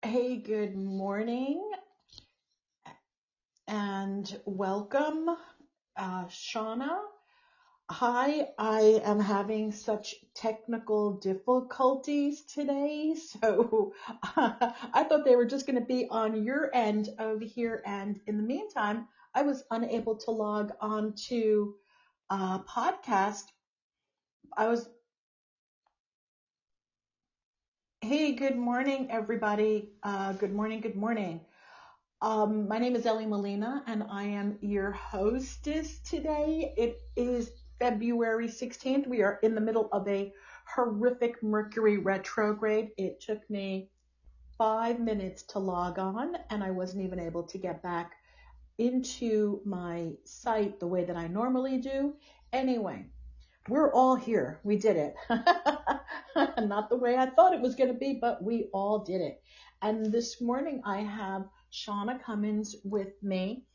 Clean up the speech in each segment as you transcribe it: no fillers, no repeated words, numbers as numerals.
Hey, good morning and welcome, Shauna. Hi, I am having such technical difficulties today, so I thought they were just going to be on your end over here, and in the meantime, I was unable to log on to podcast. I was, hey, good morning, everybody. Good morning, good morning. My name is Elly Molina, and I am your hostess today. It is February 16th. We are in the middle of a horrific Mercury retrograde. It took me 5 minutes to log on, and I wasn't even able to get back into my site the way that I normally do. Anyway, we're all here. We did it. Not the way I thought it was going to be, but we all did it. And this morning I have Shauna Cummins with me.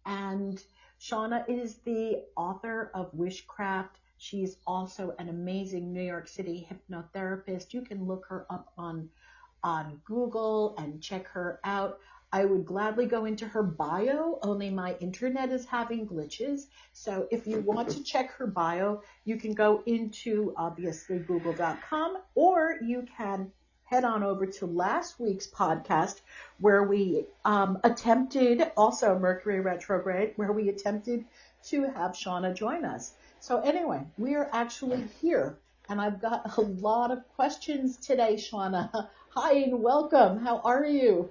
And Shauna is the author of Wishcraft. She's also an amazing New York City hypnotherapist. You can look her up on Google and check her out. I would gladly go into her bio, only my internet is having glitches. So if you want to check her bio, you can go into obviously google.com, or you can head on over to last week's podcast where we attempted, also Mercury retrograde, where we attempted to have Shauna join us. So anyway, we are actually here, and I've got a lot of questions today, Shauna. Hi and welcome. How are you?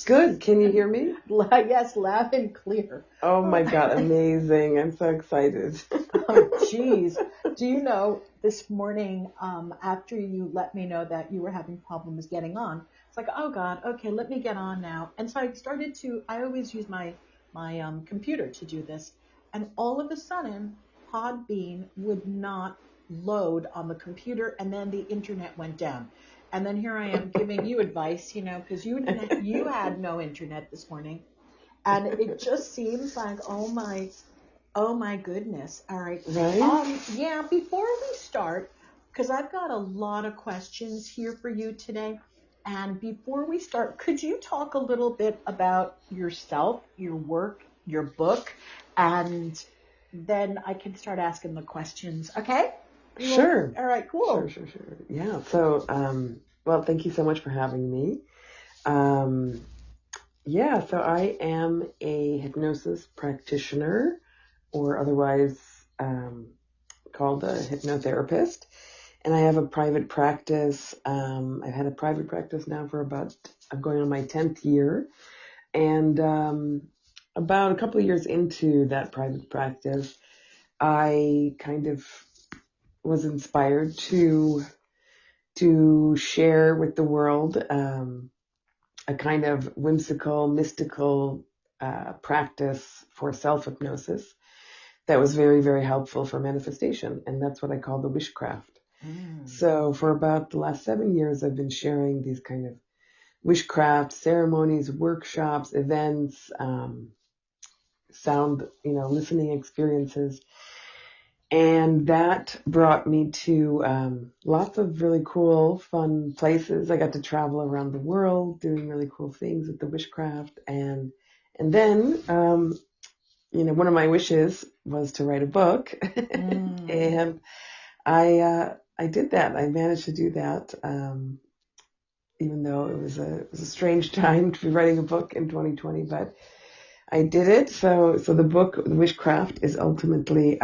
Good. Can you hear me? Yes, loud and clear. Oh my God, amazing. I'm so excited. Oh, geez. Do you know, this morning, after you let me know that you were having problems getting on, it's like, oh God, okay, let me get on now. And so I always use my computer to do this. And all of a sudden, Podbean would not load on the computer, and then the internet went down. And then here I am giving you advice, because you had no internet this morning. And it just seems like, oh my goodness. All right. Right? Yeah, before we start, because I've got a lot of questions here for you today. And before we start, could you talk a little bit about yourself, your work, your book, and then I can start asking the questions. Okay? Sure. All right, cool. Sure. Yeah. So, well, thank you so much for having me. Um, yeah, so I am a hypnosis practitioner, or otherwise called a hypnotherapist. And I have a private practice. I've had a private practice now for I'm going on my 10th year. And about a couple of years into that private practice, I kind of was inspired to share with the world a kind of whimsical, mystical practice for self-hypnosis that was very, very helpful for manifestation. And that's what I call the wishcraft. So for about the last 7 years, I've been sharing these kind of wishcraft ceremonies, workshops, events, sound, listening experiences. And that brought me to lots of really cool, fun places. I got to travel around the world doing really cool things with the wishcraft. And then, one of my wishes was to write a book. And I did that. I managed to do that. Even though it was a strange time to be writing a book in 2020, but I did it. So the book, The Wishcraft, is ultimately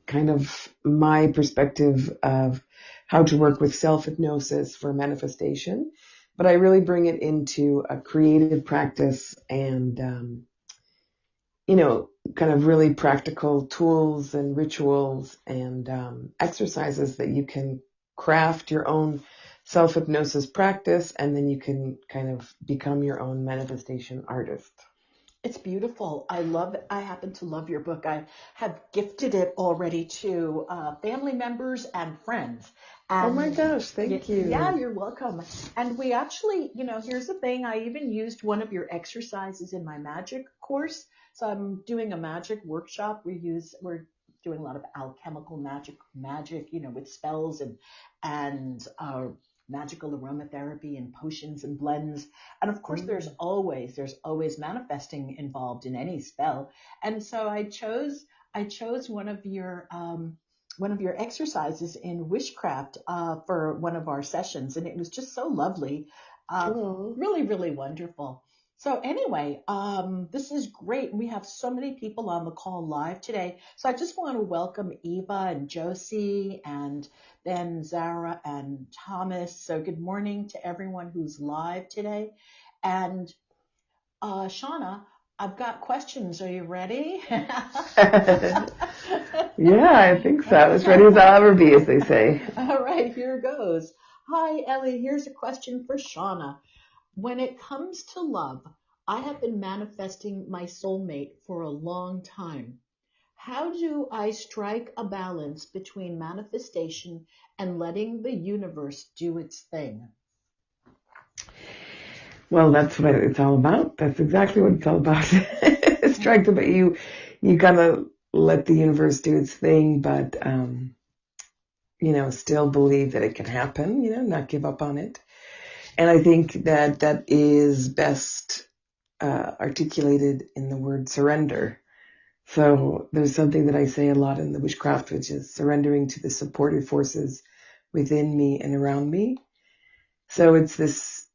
kind of my perspective of how to work with self-hypnosis for manifestation. But I really bring it into a creative practice and, kind of really practical tools and rituals and exercises that you can craft your own self-hypnosis practice, and then you can kind of become your own manifestation artist. It's beautiful. I happen to love your book. I have gifted it already to family members and friends. And oh my gosh, thank you. Yeah, you're welcome. And we actually, here's the thing. I even used one of your exercises in my magic course. So I'm doing a magic workshop. We're doing a lot of alchemical magic, with spells and magical aromatherapy and potions and blends. And of course, there's Mm. always manifesting involved in any spell. And so I chose one of your exercises in Wishcraft for one of our sessions, and it was just so lovely, Oh, really, really wonderful. So anyway, this is great. We have so many people on the call live today. So I just want to welcome Eva and Josie and then Zara and Thomas. So good morning to everyone who's live today. And Shauna, I've got questions. Are you ready? yeah, I think so. As ready as I'll ever be, as they say. All right, here goes. Hi, Elly. Here's a question for Shauna. When it comes to love, I have been manifesting my soulmate for a long time. How do I strike a balance between manifestation and letting the universe do its thing? Well, that's what it's all about. That's exactly what it's all about. Strike the you gotta let the universe do its thing, but still believe that it can happen. Not give up on it. And I think that is best articulated in the word surrender. So there's something that I say a lot in the Wishcraft, which is surrendering to the supportive forces within me and around me. So it's this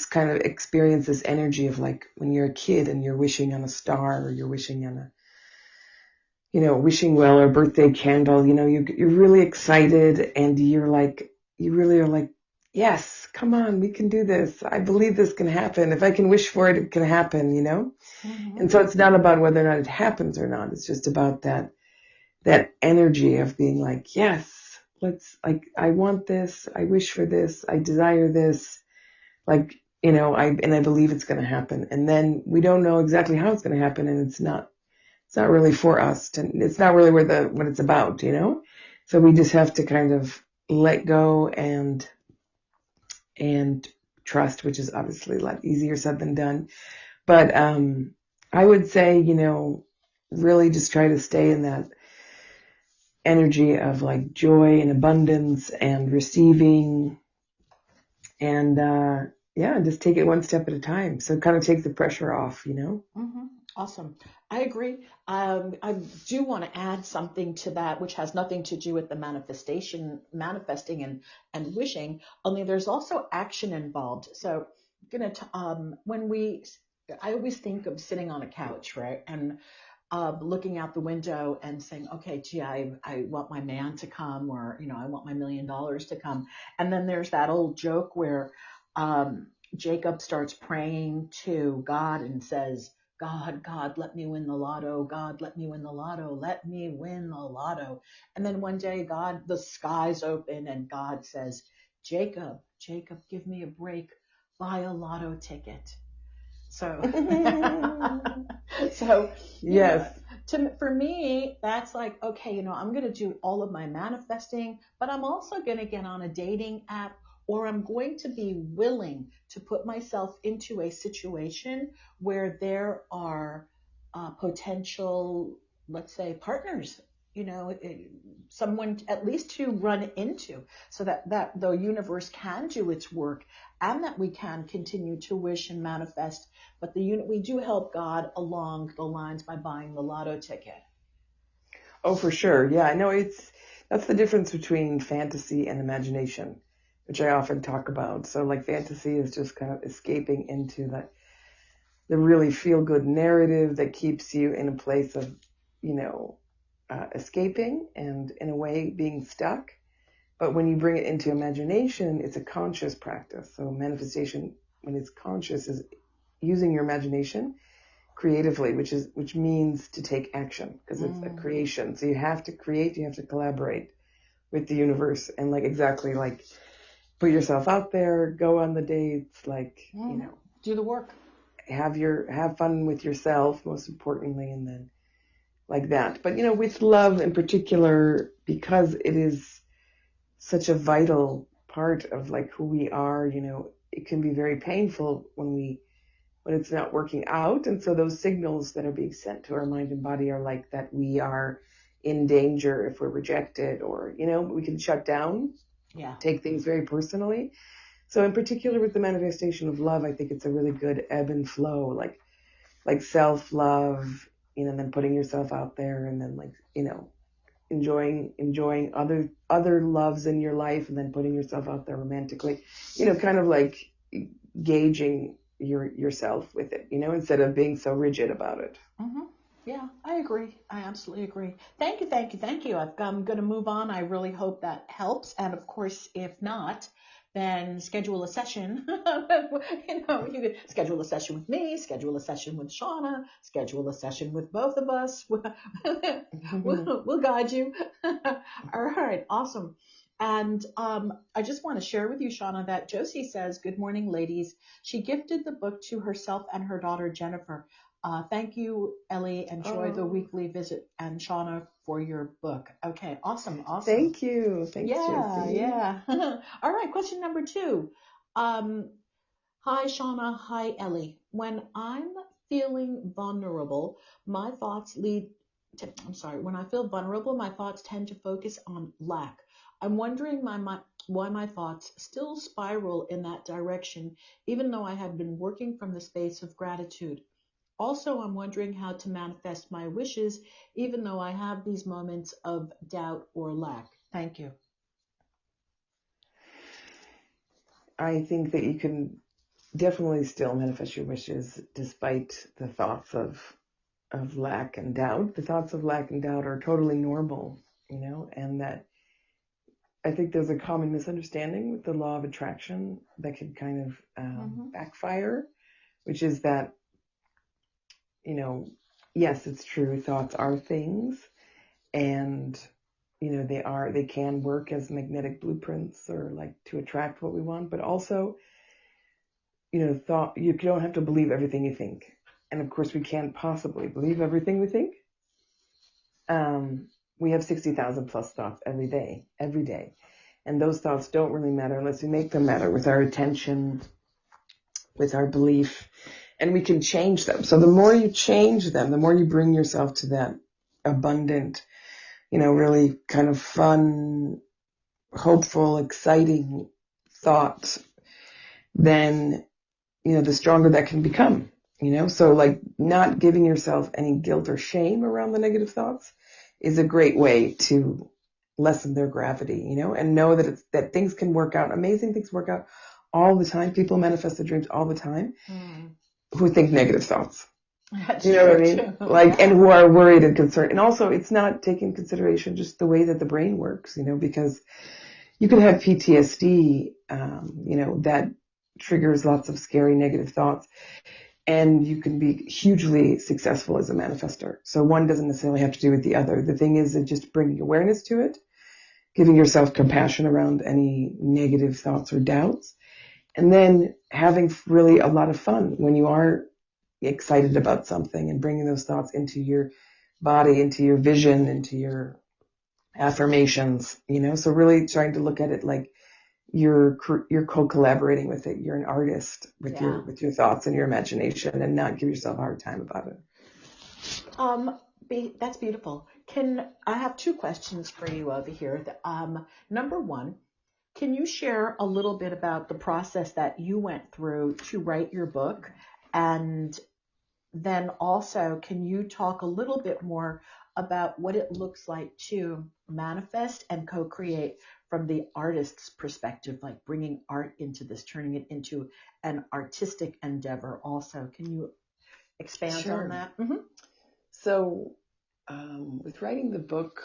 kind of experience, this energy of like when you're a kid and you're wishing on a star or you're wishing on wishing well or birthday candle, you're really excited and you really are like, yes, come on, we can do this. I believe this can happen. If I can wish for it, it can happen. Mm-hmm. And so it's not about whether or not it happens or not. It's just about that energy of being like, yes, I want this. I wish for this. I desire this. I believe it's going to happen. And then we don't know exactly how it's going to happen. And it's not really for us it's not really what it's about. So we just have to kind of let go and trust, which is obviously a lot easier said than done. But, I would say, really just try to stay in that energy of like joy and abundance and receiving and, yeah, just take it one step at a time. So kind of take the pressure off. Mm-hmm. Awesome. I agree. I do want to add something to that, which has nothing to do with the manifesting and wishing, only there's also action involved. So, I always think of sitting on a couch, right? And looking out the window and saying, okay, gee, I want my man to come, or, I want my $1 million to come. And then there's that old joke where Jacob starts praying to God and says, God, let me win the lotto. God, let me win the lotto. Let me win the lotto. And then one day, the skies open and God says, Jacob, give me a break. Buy a lotto ticket. So, so, you know, Yes. for me, that's like, okay, I'm going to do all of my manifesting, but I'm also going to get on a dating app, or I'm going to be willing to put myself into a situation where there are potential, let's say, partners, someone at least to run into, so that the universe can do its work and that we can continue to wish and manifest. But we do help God along the lines by buying the lotto ticket. Oh, for sure. Yeah, I know that's the difference between fantasy and imagination, which I often talk about. So like fantasy is just kind of escaping into the really feel good narrative that keeps you in a place of, escaping and in a way being stuck. But when you bring it into imagination, it's a conscious practice. So manifestation, when it's conscious, is using your imagination creatively, which means to take action because it's a creation. So you have to create, you have to collaborate with the universe and exactly put yourself out there, go on the dates, Do the work. have fun with yourself, most importantly, and then like that. But with love in particular, because it is such a vital part of who we are, it can be very painful when it's not working out. And so those signals that are being sent to our mind and body are like that we are in danger if we're rejected, or we can shut down. Yeah. take things very personally. So in particular with the manifestation of love, I think it's a really good ebb and flow, like self-love, and then putting yourself out there, and then enjoying other loves in your life, and then putting yourself out there romantically, kind of like gauging yourself with it, instead of being so rigid about it. Mm-hmm. Yeah, I agree. I absolutely agree. Thank you, thank you, thank you. I'm going to move on. I really hope that helps. And of course, if not, then schedule a session. You can schedule a session with me, schedule a session with Shauna, schedule a session with both of us. We'll guide you. All right, awesome. And I just want to share with you, Shauna, that Josie says, "Good morning, ladies." She gifted the book to herself and her daughter, Jennifer. Thank you, Elly, enjoy the weekly visit, and Shauna for your book. Okay, awesome, awesome. Thank you. Thanks, Yeah, Josie. yeah. All right, question number 2. Hi, Shauna. Hi, Elly. When I'm feeling vulnerable, my thoughts when I feel vulnerable, my thoughts tend to focus on lack. I'm wondering why my thoughts still spiral in that direction, even though I have been working from the space of gratitude. Also, I'm wondering how to manifest my wishes, even though I have these moments of doubt or lack. Thank you. I think that you can definitely still manifest your wishes despite the thoughts of lack and doubt. The thoughts of lack and doubt are totally normal, and that I think there's a common misunderstanding with the law of attraction that can kind of backfire, which is that, yes, it's true. Thoughts are things, and they can work as magnetic blueprints or like to attract what we want, but also, you don't have to believe everything you think. And of course we can't possibly believe everything we think. We have 60,000 plus thoughts every day. And those thoughts don't really matter unless we make them matter with our attention, with our belief, and we can change them. So the more you change them, the more you bring yourself to that abundant, really kind of fun, hopeful, exciting thought, then, the stronger that can become, so like not giving yourself any guilt or shame around the negative thoughts is a great way to lessen their gravity, and know that things can work out. Amazing things work out all the time. People manifest their dreams all the time who think negative thoughts. That's you know what I mean? Too. Like, and who are worried and concerned. And also it's not taking consideration just the way that the brain works, because you can have PTSD, that triggers lots of scary negative thoughts, and you can be hugely successful as a manifester. So one doesn't necessarily have to do with the other. The thing is just bringing awareness to it, giving yourself compassion around any negative thoughts or doubts, and then having really a lot of fun when you are excited about something and bringing those thoughts into your body, into your vision, into your affirmations, so really trying to look at it like you're co-collaborating with it. You're an artist with your thoughts and your imagination, and not give yourself a hard time about it. That's beautiful. I have 2 questions for you over here. Number 1, can you share a little bit about the process that you went through to write your book? And then also, can you talk a little bit more about what it looks like to manifest and co-create from the artist's perspective, like bringing art into this, turning it into an artistic endeavor also? Can you expand on that? Mm-hmm. So with writing the book,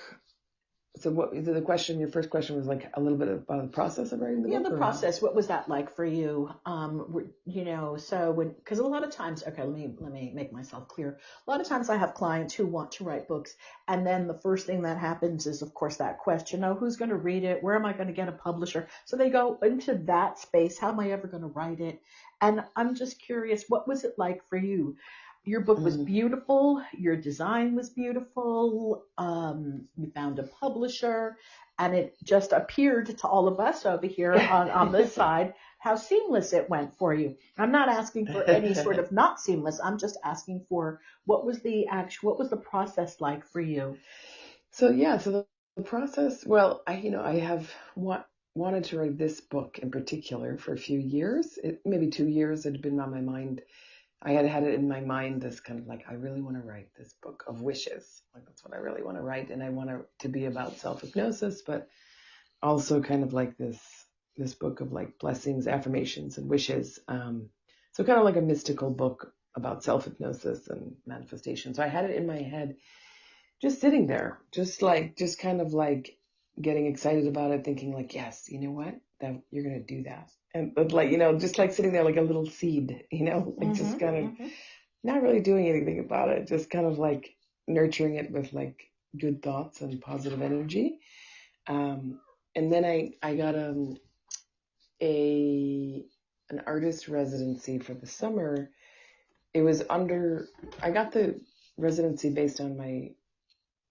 so what the question, your first question was like a little bit about the process of writing the book? Yeah, the process. What was that like for you? Because a lot of times, okay, let me make myself clear. A lot of times I have clients who want to write books, and then the first thing that happens is, of course, that question, oh, who's going to read it? Where am I going to get a publisher? So they go into that space. How am I ever going to write it? And I'm just curious, what was it like for you? Your book was beautiful. Your design was beautiful. You found a publisher, and it just appeared to all of us over here on this side how seamless it went for you. I'm not asking for any sort of not seamless. I'm just asking for what was the process like for you? So the process. Well, I have wanted to write this book in particular for a few years. Maybe 2 years. It had been on my mind. I had it in my mind, this kind of like, I really want to write this book of wishes. Like, that's what I really want to write. And I want it to be about self-hypnosis, but also kind of like this book of like blessings, affirmations, and wishes. So kind of like a mystical book about self-hypnosis and manifestation. So I had it in my head, just sitting there, just kind of like getting excited about it, thinking like, yes, you know what, that you're going to do that. And but like, just like sitting there like a little seed, like just kind of not really doing anything about it, just kind of like nurturing it with like good thoughts and positive energy. And then I got an artist residency for the summer. I got the residency based on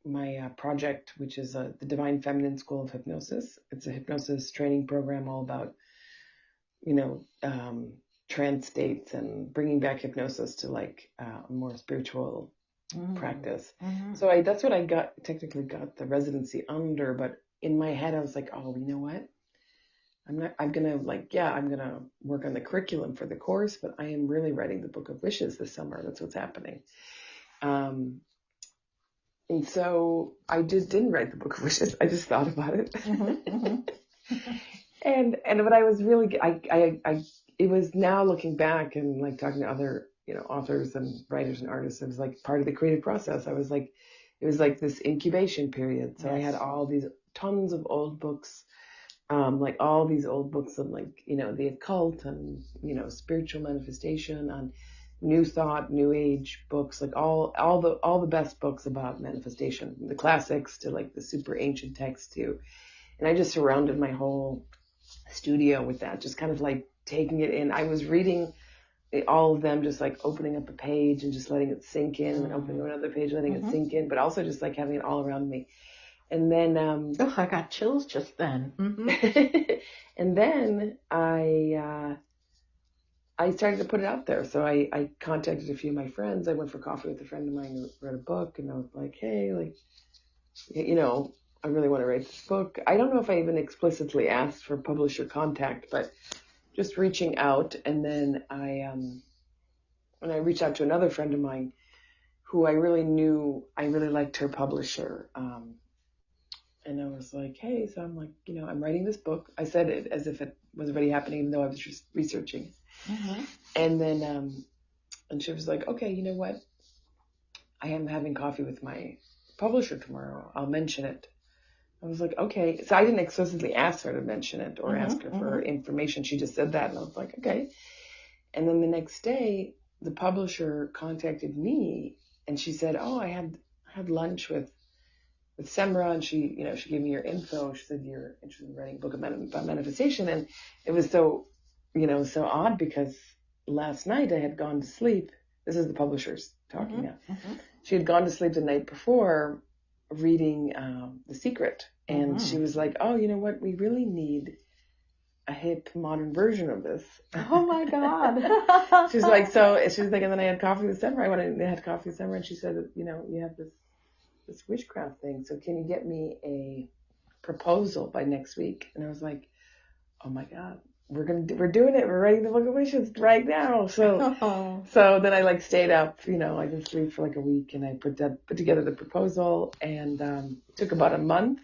my project, which is the Divine Feminine School of Hypnosis. It's a hypnosis training program all about, trance states and bringing back hypnosis to like a more spiritual practice. So that's what I technically got the residency under, but in my head I was like, oh, you know what? I'm going to work on the curriculum for the course, but I am really writing the Book of Wishes this summer. That's what's happening. And so I just didn't write the Book of Wishes. I just thought about it. And but I was really, it was now looking back and like talking to other, authors and writers and artists, it was like part of the creative process. It was like this incubation period. So yes. I had all these tons of old books, like all these old books on like, the occult and, spiritual manifestation, on New Thought, New Age books, like all the best books about manifestation, the classics to like the super ancient texts too. And I just surrounded my whole studio with that, just kind of like taking it in. I was reading all of them, just like opening up a page and just letting it sink in, and opening another page, letting it sink in, but also just like having it all around me. And then, I got chills just then. And then I started to put it out there. So I contacted a few of my friends. I went for coffee with a friend of mine who read a book, and I was like, hey, like, I really want to write this book. I don't know if I even explicitly asked for publisher contact, but just reaching out. And then when I reached out to another friend of mine who I really knew, I really liked her publisher. And I was like, hey, so I'm like, I'm writing this book. I said it as if it was already happening, even though I was just researching. And then, and she was like, okay, you know what? I am having coffee with my publisher tomorrow. I'll mention it. I was like, okay. So I didn't explicitly ask her to mention it or ask her for her information. She just said that. And I was like, okay. And then the next day, the publisher contacted me and she said, oh, I had lunch with Semra, and she gave me your info. She said, you're interested in writing a book about manifestation. And it was so, so odd because last night I had gone to sleep. This is the publisher's talking now. She had gone to sleep the night before reading The Secret. And she was like, oh, you know what? We really need a hip modern version of this. Oh my God. She's like, and then I had coffee with Semra. I had coffee with Semra, and she said, you have this witchcraft thing. So can you get me a proposal by next week? And I was like, oh my God, we're doing it. We're writing the Book of Wishes right now. So then I like stayed up, I didn't sleep for like a week, and I put together the proposal, and it took about a month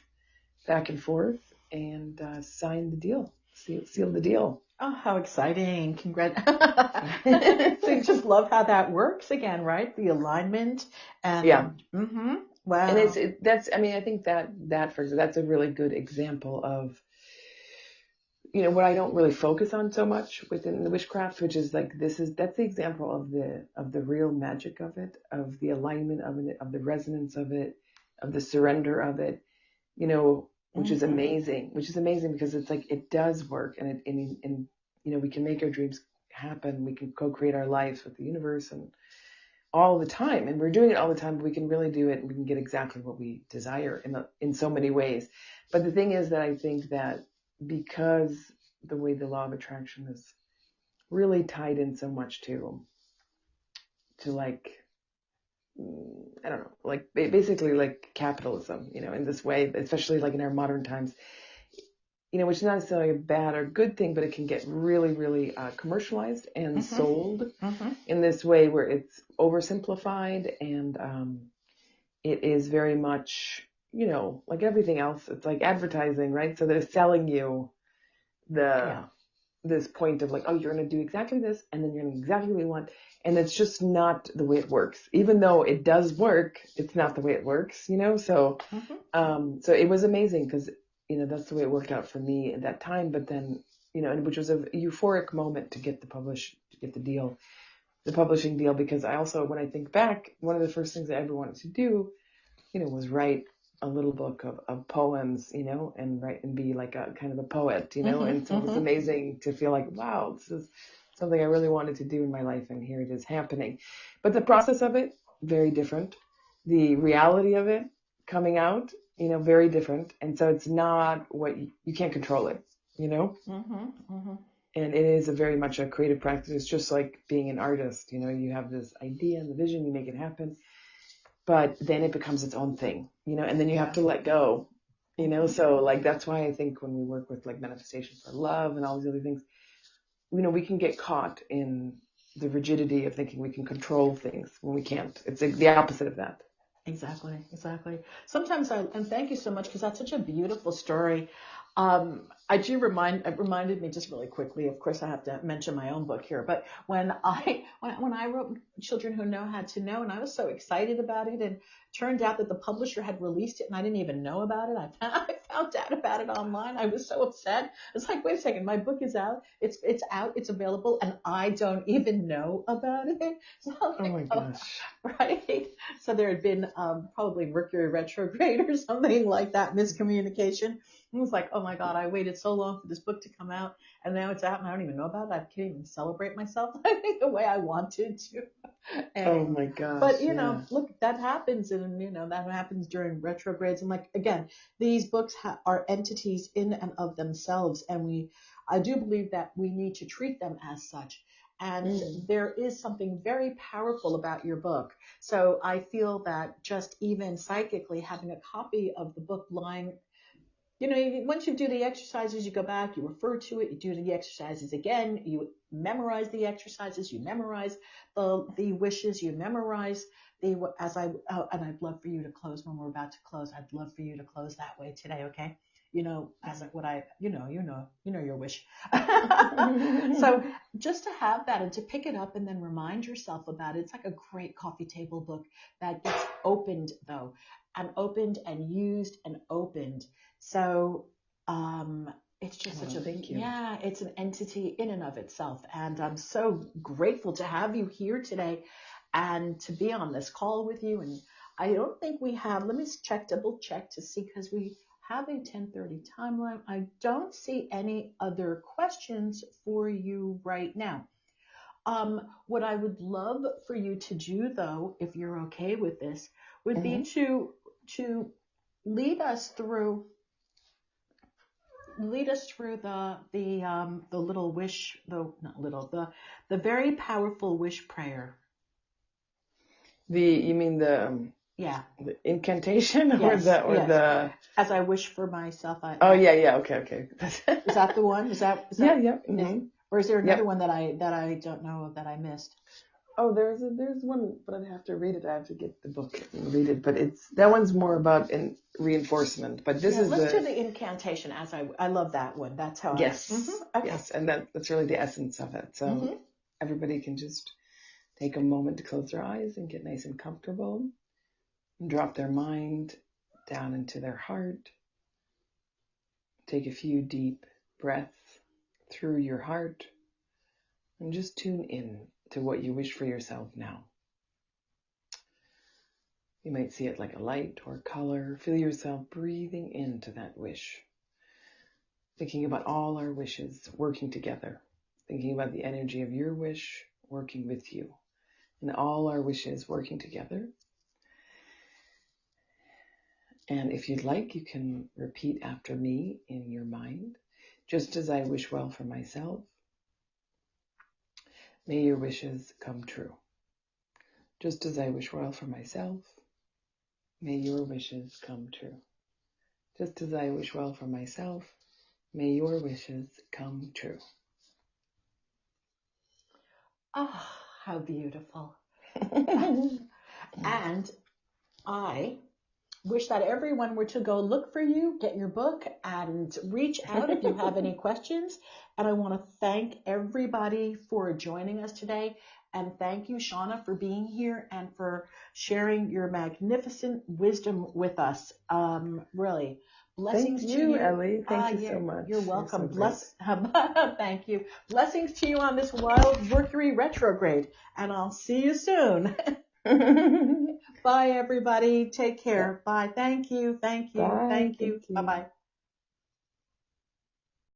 back and forth, and signed the deal, sealed the deal. Oh, how exciting. Congrats. So you just love how that works again, right? The alignment and yeah. Wow. And I think that for example, that's a really good example of, what I don't really focus on so much within the witchcraft, which is like, that's the example of the real magic of it, of the alignment of it, of the resonance of it, of the surrender of it, which is amazing, because it's like, it does work, and we can make our dreams happen. We can co-create our lives with the universe and all the time, and we're doing it all the time, but we can really do it, and we can get exactly what we desire in so many ways. But the thing is that I think that because the way the law of attraction is really tied in so much to like, I don't know, like basically like capitalism, in this way, especially like in our modern times, which is not necessarily a bad or good thing, but it can get really, really commercialized and sold in this way where it's oversimplified and it is very much, like everything else. It's like advertising, right? So they're selling you this point of like, oh, you're going to do exactly this, and then you're going to exactly what you want. And it's just not the way it works. Even though it does work, it's not the way it works, So, so it was amazing because, that's the way it worked out for me at that time. But then, and which was a euphoric moment to get the publishing deal, because I also, when I think back, one of the first things I ever wanted to do, was write a little book of poems, and write and be like a kind of a poet, and so it was amazing to feel like, wow, this is something I really wanted to do in my life, and here it is happening. But the process of it, very different. The reality of it coming out, very different. And so it's not what you can't control it, And it is very much a creative practice. It's just like being an artist, you have this idea and the vision, you make it happen. But then it becomes its own thing, and then you have to let go, so like, that's why I think when we work with like manifestation for love and all these other things, we can get caught in the rigidity of thinking we can control things when we can't. It's the opposite of that. Exactly. Sometimes and thank you so much, because that's such a beautiful story. It reminded me just really quickly, of course I have to mention my own book here, but when I wrote Children Who Know Had to Know, and I was so excited about it, and it turned out that the publisher had released it and I didn't even know about it. I found out about it online. I was so upset. It's like, wait a second, my book is out. It's out, it's available, and I don't even know about it. So oh my gosh. Right? So there had been probably Mercury retrograde or something like that, miscommunication. It was like, oh my God, I waited so long for this book to come out, and now it's out and I don't even know about it. I can't even celebrate myself the way I wanted to. Oh my gosh. But, look, that happens, and, that happens during retrogrades. And like, again, these books are entities in and of themselves, and I do believe that we need to treat them as such. And there is something very powerful about your book. So I feel that just even psychically having a copy of the book lying, once you do the exercises, you go back, you refer to it, you do the exercises again, you memorize the exercises, you memorize the wishes, you memorize and I'd love for you to close when we're about to close. I'd love for you to close that way today, okay? As what you know your wish. So just to have that and to pick it up and then remind yourself about it, it's like a great coffee table book that gets opened though, and opened and used and opened. So it's just such a thank you. Yeah, it's an entity in and of itself. And I'm so grateful to have you here today and to be on this call with you. And I don't think we have, let me double check to see, because we have a 10:30 timeline. I don't see any other questions for you right now. What I would love for you to do, though, if you're okay with this, would be to lead us through the little wish, though not little, the very powerful wish prayer. You mean the incantation, yes, the as I wish for myself. Okay. Is that the one? Is that yeah. Or is there another one that I don't know of that I missed? Oh, there's one, but I'd have to read it. I have to get the book and read it. But that one's more about reinforcement. But this is let's do the incantation. I love that one. That's how. Yes. Okay. Yes, and that's really the essence of it. So everybody can just take a moment to close their eyes and get nice and comfortable, and drop their mind down into their heart. Take a few deep breaths through your heart, and just tune in to what you wish for yourself now. You might see it like a light or color. Feel yourself breathing into that wish. Thinking about all our wishes working together. Thinking about the energy of your wish working with you. And all our wishes working together. And if you'd like, you can repeat after me in your mind. Just as I wish well for myself, may your wishes come true. Just as I wish well for myself, may your wishes come true. Just as I wish well for myself, May your wishes come true. Ah, how beautiful. And I wish that everyone were to go look for you, get your book, and reach out if you have any questions. And I want to thank everybody for joining us today. And thank you, Shauna, for being here and for sharing your magnificent wisdom with us. Really. Blessings Thank to you, you. Elly. Thank you so much. You're welcome. You're so Thank you. Blessings to you on this wild Mercury retrograde. And I'll see you soon. great. Bye, everybody. Take care. Bye. Thank you. Thank you. Bye. Thank you. Thank you. Bye-bye.